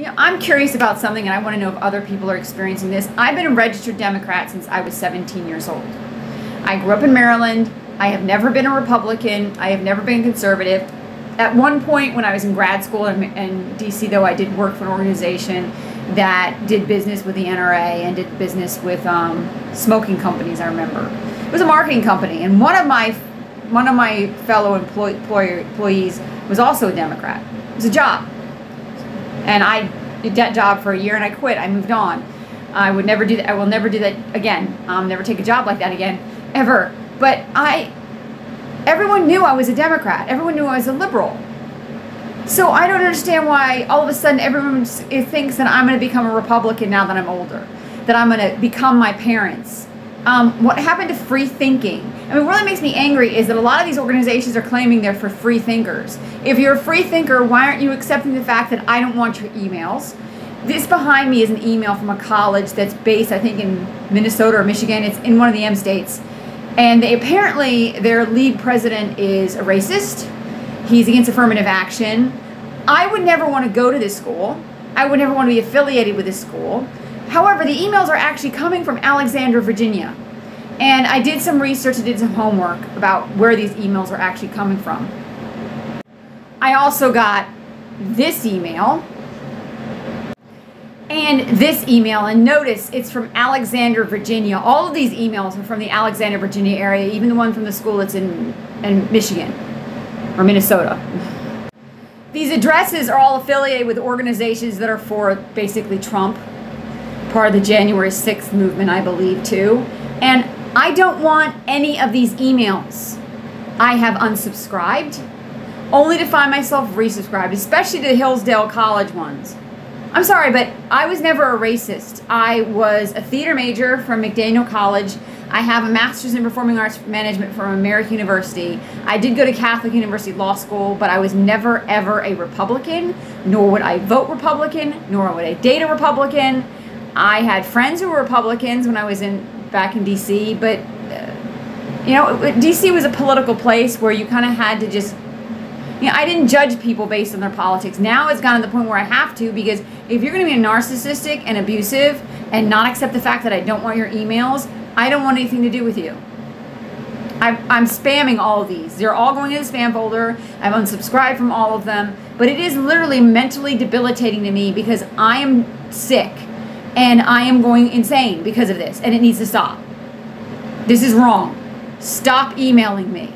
I'm curious about something, and I want to know if other people are experiencing this. I've been a registered Democrat since I was 17 years old. I grew up in Maryland. I have never been a Republican. I have never been conservative. At one point when I was in grad school in D.C., though, I did work for an organization that did business with the NRA and did business with smoking companies, I remember. It was a marketing company, and one of my fellow employees was also a Democrat. It was a job. And I did that job for a year and I quit. I moved on. I would never do that. I will never do that again. Never take a job like that again, ever. But everyone knew I was a Democrat. Everyone knew I was a liberal. So I don't understand why all of a sudden everyone thinks that I'm going to become a Republican now that I'm older, that I'm going to become my parents. What happened to free thinking? I mean, what really makes me angry is that a lot of these organizations are claiming they're for free thinkers. If you're a free thinker, why aren't you accepting the fact that I don't want your emails? This behind me is an email from a college that's based, I think, in Minnesota or Michigan. It's in one of the M states. And apparently their lead president is a racist. He's against affirmative action. I would never want to go to this school. I would never want to be affiliated with this school. However, the emails are actually coming from Alexandria, Virginia. And I did some research, I did some homework about where these emails are actually coming from. I also got this email and this email, and notice it's from Alexandria, Virginia. All of these emails are from the Alexandria, Virginia area, even the one from the school that's in Michigan or Minnesota. These addresses are all affiliated with organizations that are for basically Trump, part of the January 6th movement, I believe, too. And I don't want any of these emails. I have unsubscribed, only to find myself resubscribed, especially to the Hillsdale College ones. I'm sorry, but I was never a racist. I was a theater major from McDaniel College. I have a master's in performing arts management from American University. I did go to Catholic University Law School, but I was never, ever a Republican, nor would I vote Republican, nor would I date a Republican. I had friends who were Republicans when I was back in D.C., but, D.C. was a political place where you kind of had to just, I didn't judge people based on their politics. Now it's gotten to the point where I have to, because if you're going to be narcissistic and abusive and not accept the fact that I don't want your emails, I don't want anything to do with you. I'm spamming all of these. They're all going in the spam folder. I've unsubscribed from all of them, but it is literally mentally debilitating to me because I am sick. And I am going insane because of this, and it needs to stop. This is wrong. Stop emailing me.